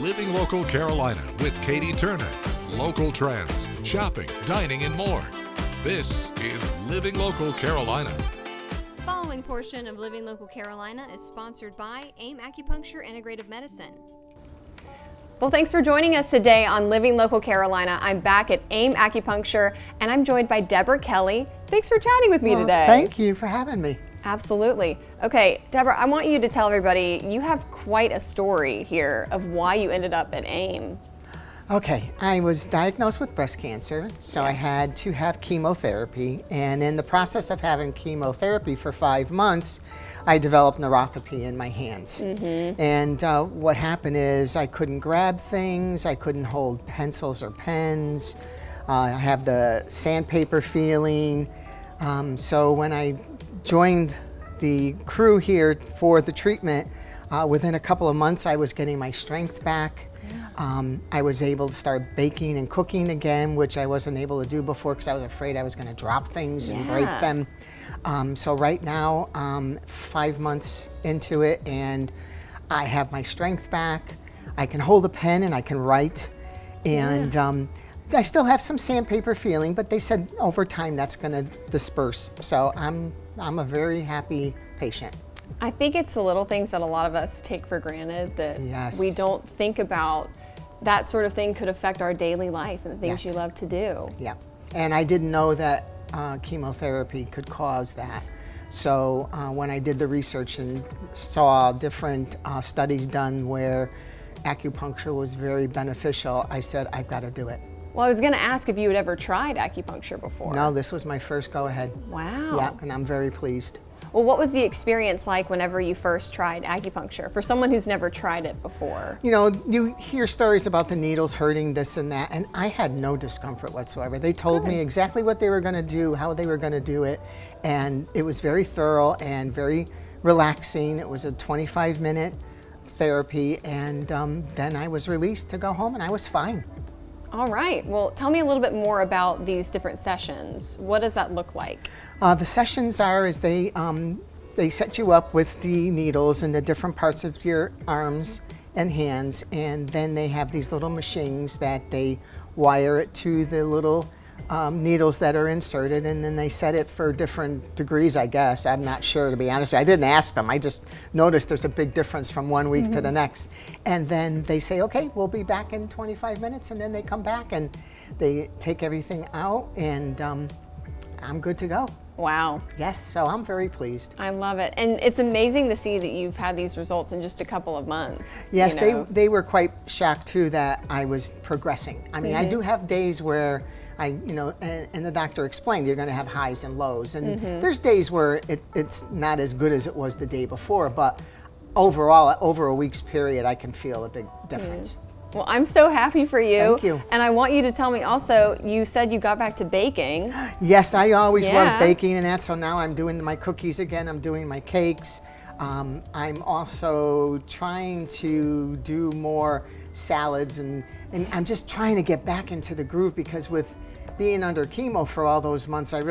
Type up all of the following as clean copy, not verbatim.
Living Local Carolina with Katie Turner. Local trends, shopping, dining, and more. This is Living Local Carolina. The following portion of Living Local Carolina is sponsored by AIM Acupuncture Integrative Medicine. Well, thanks for joining us today on Living Local Carolina. I'm back at AIM Acupuncture, and I'm joined by Deborah Kelly. Thanks for chatting with me today. Thank you for having me. Absolutely. Okay, Deborah, I want you to tell everybody, you have quite a story here of why you ended up at AIM. Okay, I was diagnosed with breast cancer, so I had to have chemotherapy, and in the process of having chemotherapy for 5 months, I developed neuropathy in my hands. And what happened is I couldn't grab things, I couldn't hold pencils or pens, I have the sandpaper feeling. So when I joined the crew here for the treatment, within a couple of months I was getting my strength back. I was able to start baking and cooking again, which I wasn't able to do before because I was afraid I was going to drop things and break them. So right now, 5 months into it, and I have my strength back. I can hold a pen and I can write. And I still have some sandpaper feeling, but they said over time that's going to disperse. So I'm a very happy patient. I think it's the little things that a lot of us take for granted that we don't think about. That sort of thing could affect our daily life and the things you love to do. Yeah, and I didn't know that chemotherapy could cause that. So when I did the research and saw different studies done where acupuncture was very beneficial, I said, I've got to do it. Well, I was going to ask if you had ever tried acupuncture before. No, this was my first go-ahead. Wow. Yeah, and I'm very pleased. Well, what was the experience like whenever you first tried acupuncture for someone who's never tried it before? You know, you hear stories about the needles hurting this and that, and I had no discomfort whatsoever. They told me exactly what they were going to do, how they were going to do it, and it was very thorough and very relaxing. It was a 25-minute therapy, and then I was released to go home, and I was fine. All right. Well, tell me a little bit more about these different sessions. What does that look like? The sessions are is they set you up with the needles in the different parts of your arms and hands, and then they have these little machines that they wire it to the little needles that are inserted, and then they set it for different degrees, I guess. I'm not sure, to be honest with you. I didn't ask them. I just noticed there's a big difference from 1 week to the next. And then they say, okay, we'll be back in 25 minutes, and then they come back and they take everything out, and I'm good to go. Wow. Yes, so I'm very pleased. I love it. And it's amazing to see that you've had these results in just a couple of months. Yes, they were quite shocked too that I was progressing. I mean, I do have days where and the doctor explained you're going to have highs and lows, and there's days where it's not as good as it was the day before, but overall, over a week's period, I can feel a big difference. Well, I'm so happy for you. Thank you. And I want you to tell me also, you said you got back to baking. Yes, I always loved baking and that, so now I'm doing my cookies again, I'm doing my cakes. I'm also trying to do more salads, and I'm just trying to get back into the groove, because with being under chemo for all those months, I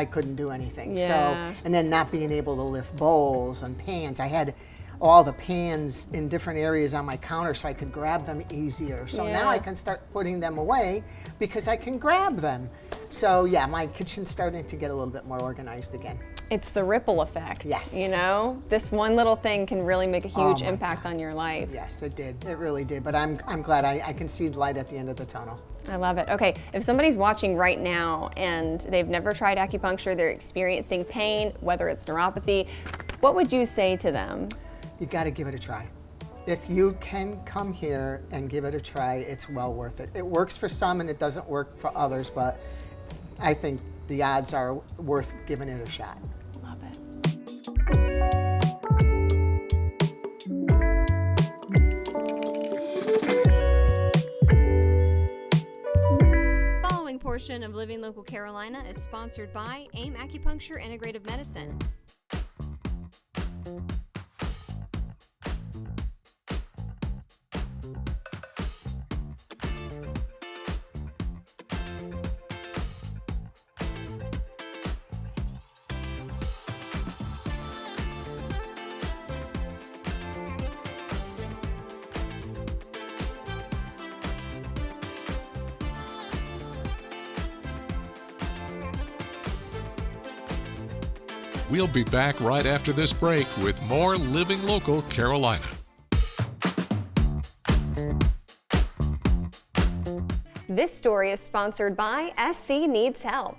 couldn't do anything. Yeah. So, and then not being able to lift bowls and pans. I had all the pans in different areas on my counter so I could grab them easier. So now I can start putting them away because I can grab them. So yeah, my kitchen's starting to get a little bit more organized again. It's the ripple effect. Yes. You know, this one little thing can really make a huge impact on your life. Yes, it did. It really did. But I'm glad I can see the light at the end of the tunnel. I love it. Okay, if somebody's watching right now and they've never tried acupuncture, they're experiencing pain, whether it's neuropathy, what would you say to them? You got to give it a try. If you can come here and give it a try, it's well worth it. It works for some and it doesn't work for others, but I think the odds are worth giving it a shot. Love it. The following portion of Living Local Carolina is sponsored by AIM Acupuncture Integrative Medicine. We'll be back right after this break with more Living Local Carolina. This story is sponsored by SC Needs Help.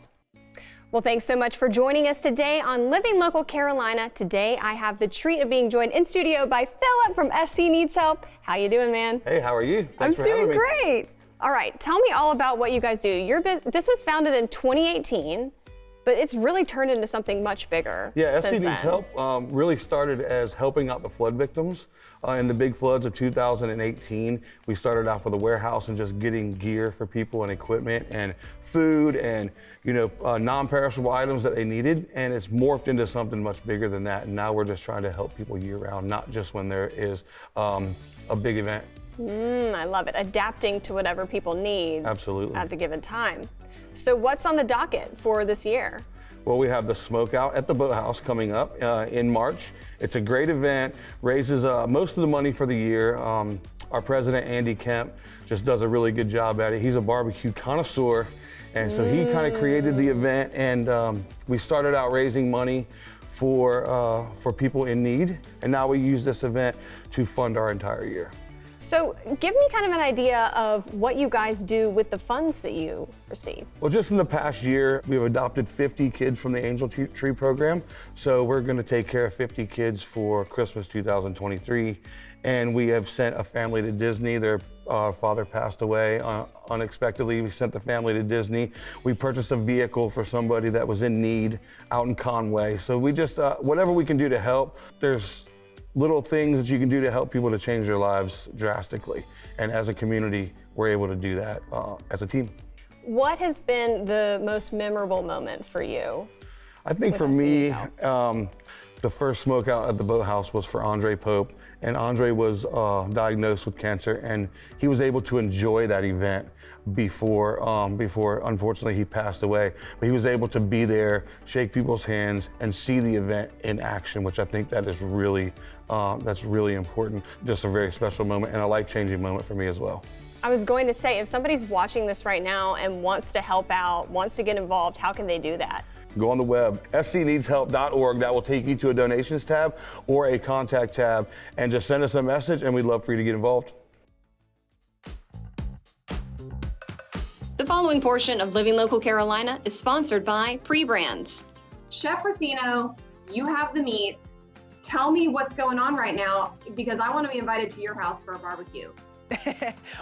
Well, thanks so much for joining us today on Living Local Carolina. Today, I have the treat of being joined in studio by Philip from SC Needs Help. How you doing, man? Hey, how are you? Thanks for having me. I'm doing great. All right, tell me all about what you guys do. This was founded in 2018, but it's really turned into something much bigger. Yeah, SC since Needs then. Help really started as helping out the flood victims. In the big floods of 2018, we started off with a warehouse and just getting gear for people and equipment and food and non-perishable items that they needed, and it's morphed into something much bigger than that. And now we're just trying to help people year-round, not just when there is a big event. I love it. Adapting to whatever people need. Absolutely. At the given time. So what's on the docket for this year? Well, we have the Smokeout at the Boathouse coming up in March. It's a great event, raises most of the money for the year. Our president, Andy Kemp, just does a really good job at it. He's a barbecue connoisseur, and so he kind of created the event, and we started out raising money for people in need, and now we use this event to fund our entire year. So give me kind of an idea of what you guys do with the funds that you receive. Well, just in the past year, we've adopted 50 kids from the Angel Tree program. So we're going to take care of 50 kids for Christmas 2023. And we have sent a family to Disney. Their father passed away unexpectedly. We sent the family to Disney. We purchased a vehicle for somebody that was in need out in Conway. So we just, whatever we can do to help, there's little things that you can do to help people to change their lives drastically. And as a community, we're able to do that as a team. What has been the most memorable moment for you? I think for me, the first Smokeout at the Boathouse was for Andre Pope. And Andre was diagnosed with cancer, and he was able to enjoy that event before unfortunately he passed away. But he was able to be there, shake people's hands, and see the event in action, which I think that is really, that's really important. Just a very special moment and a life-changing moment for me as well. I was going to say, if somebody's watching this right now and wants to help out, wants to get involved, how can they do that? Go on the web, scneedshelp.org. That will take you to a donations tab or a contact tab, and just send us a message, and we'd love for you to get involved. The following portion of Living Local Carolina is sponsored by Pre-Brands. Chef Racino, you have the meats. Tell me what's going on right now, because I want to be invited to your house for a barbecue.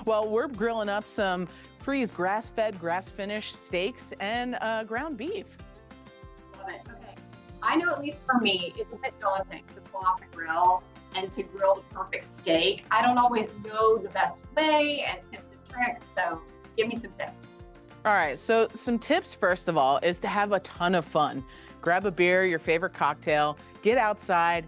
Well, we're grilling up some Pre's grass-fed, grass-finished steaks and ground beef. Love it. Okay. I know, at least for me, it's a bit daunting to pull off the grill and to grill the perfect steak. I don't always know the best way and tips and tricks, so give me some tips. All right, so some tips, first of all, is to have a ton of fun. Grab a beer, your favorite cocktail, get outside,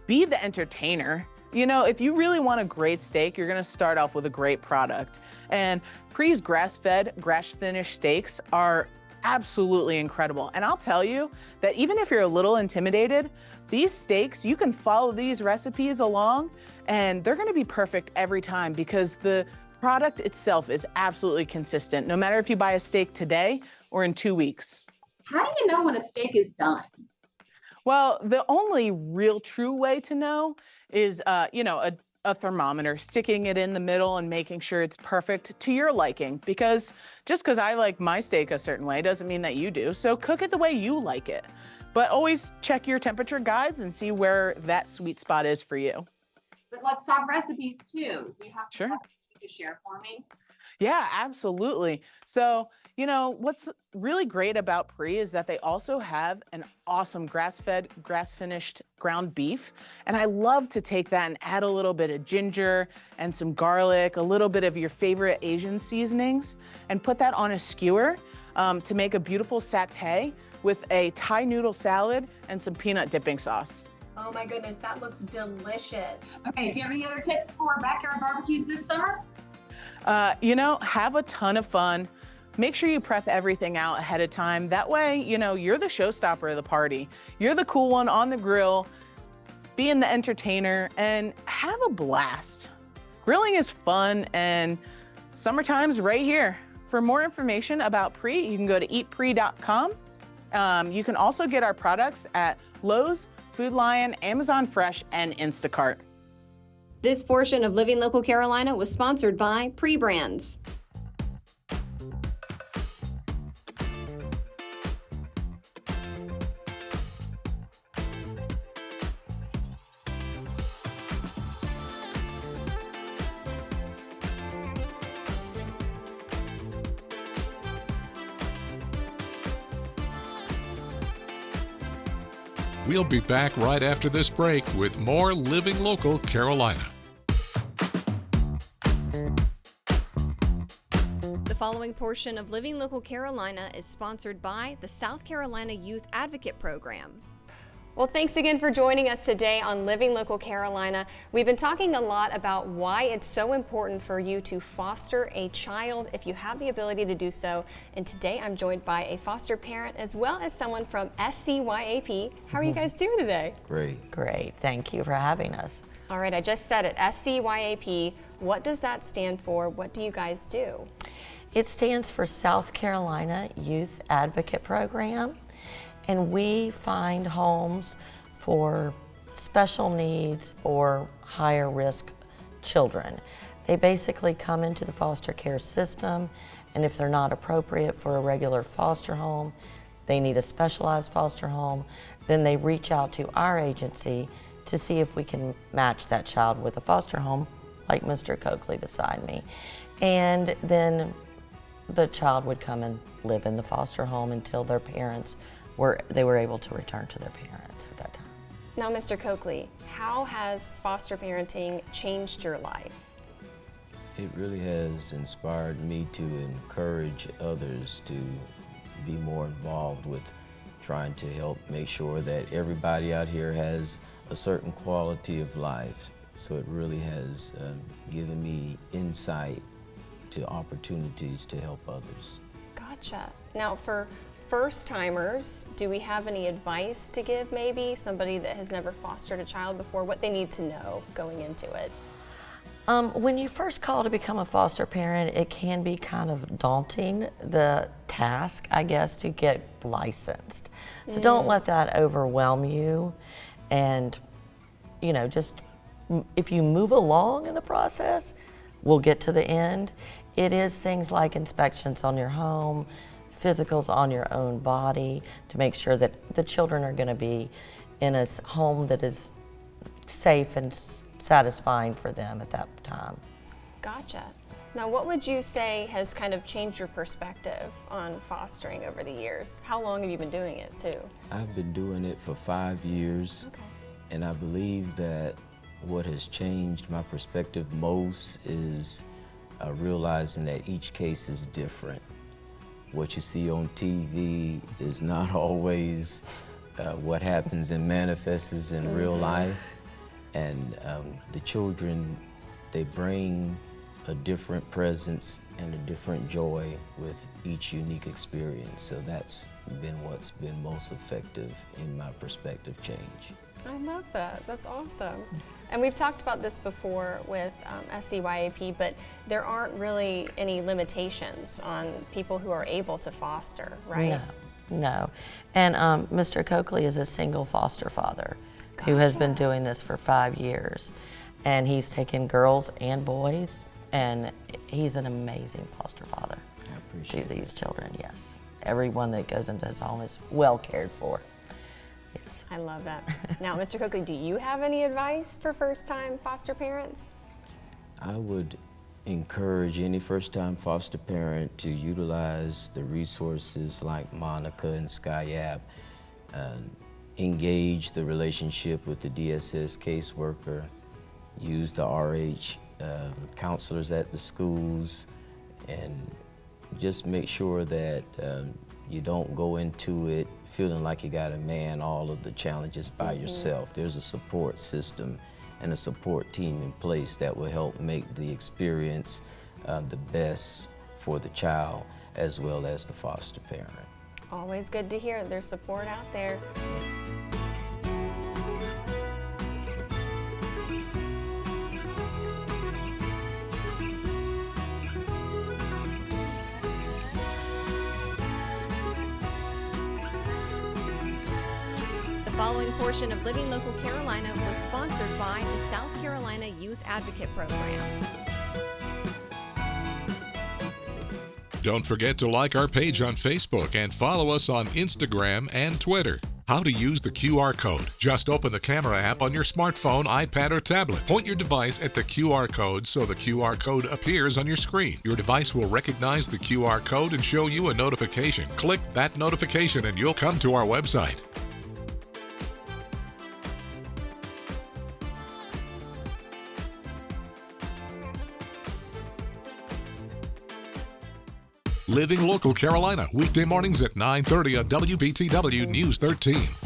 be the entertainer. You know, if you really want a great steak, you're gonna start off with a great product. And Pre's grass-fed, grass-finished steaks are absolutely incredible. And I'll tell you that even if you're a little intimidated, these steaks, you can follow these recipes along and they're gonna be perfect every time, because the product itself is absolutely consistent, no matter if you buy a steak today or in 2 weeks. How do you know when a steak is done? Well, the only real true way to know is, a thermometer, sticking it in the middle and making sure it's perfect to your liking. Because just because I like my steak a certain way doesn't mean that you do. So cook it the way you like it. But always check your temperature guides and see where that sweet spot is for you. But let's talk recipes too. Do you have some Sure. recipes you could share for me? Yeah, absolutely. So, what's really great about Pre is that they also have an awesome grass-fed, grass-finished ground beef. And I love to take that and add a little bit of ginger and some garlic, a little bit of your favorite Asian seasonings, and put that on a skewer to make a beautiful satay with a Thai noodle salad and some peanut dipping sauce. Oh my goodness, that looks delicious. Okay, do you have any other tips for backyard barbecues this summer? Have a ton of fun. Make sure you prep everything out ahead of time. That way, you're the showstopper of the party. You're the cool one on the grill, being the entertainer, and have a blast. Grilling is fun, and summertime's right here. For more information about Pre, you can go to eatpre.com. You can also get our products at Lowe's, Food Lion, Amazon Fresh, and Instacart. This portion of Living Local Carolina was sponsored by Pre-Brands. We'll be back right after this break with more Living Local Carolina. The following portion of Living Local Carolina is sponsored by the South Carolina Youth Advocate Program. Well, thanks again for joining us today on Living Local Carolina. We've been talking a lot about why it's so important for you to foster a child if you have the ability to do so. And today I'm joined by a foster parent as well as someone from SCYAP. How are you guys doing today? Great. Great, thank you for having us. All right, I just said it, SCYAP. What does that stand for? What do you guys do? It stands for South Carolina Youth Advocate Program, and we find homes for special needs or higher risk children. They basically come into the foster care system, and if they're not appropriate for a regular foster home, they need a specialized foster home, then they reach out to our agency to see if we can match that child with a foster home, like Mr. Coakley beside me. And then the child would come and live in the foster home until their parents were able to return to their parents at that time. Now, Mr. Coakley, how has foster parenting changed your life? It really has inspired me to encourage others to be more involved with trying to help make sure that everybody out here has a certain quality of life. So it really has given me insight to opportunities to help others. Gotcha. Now, for first-timers, do we have any advice to give, maybe? Somebody that has never fostered a child before, what they need to know going into it? When you first call to become a foster parent, it can be kind of daunting, the task, I guess, to get licensed. So don't let that overwhelm you. And, you know, just if you move along in the process, we'll get to the end. It is things like inspections on your home, physicals on your own body to make sure that the children are going to be in a home that is safe and satisfying for them at that time. Gotcha. Now, what would you say has kind of changed your perspective on fostering over the years? How long have you been doing it, too? I've been doing it for 5 years, Okay. and I believe that what has changed my perspective most is realizing that each case is different. What you see on TV is not always what happens and manifests in real life. And the children, they bring a different presence and a different joy with each unique experience. So that's been what's been most effective in my perspective change. I love that. That's awesome. And we've talked about this before with SCYAP, but there aren't really any limitations on people who are able to foster, right? No. And Mr. Coakley is a single foster father who has been doing this for 5 years. And he's taken girls and boys, and he's an amazing foster father to these children, yes. Everyone that goes into his home is well cared for. Yes. I love that. Now, Mr. Coakley, do you have any advice for first-time foster parents? I would encourage any first-time foster parent to utilize the resources like Monica and SCYAP, engage the relationship with the DSS caseworker, use the RH counselors at the schools, and just make sure that you don't go into it feeling like you got to man all of the challenges by yourself. There's a support system and a support team in place that will help make the experience the best for the child as well as the foster parent. Always good to hear there's support out there. following portion of Living Local Carolina was sponsored by the South Carolina Youth Advocate Program. Don't forget to like our page on Facebook and follow us on Instagram and Twitter. How to use the QR code. Just open the camera app on your smartphone, iPad, or tablet. Point your device at the QR code so the QR code appears on your screen. Your device will recognize the QR code and show you a notification. Click that notification and you'll come to our website. Living Local Carolina, weekday mornings at 9:30 on WBTW News 13.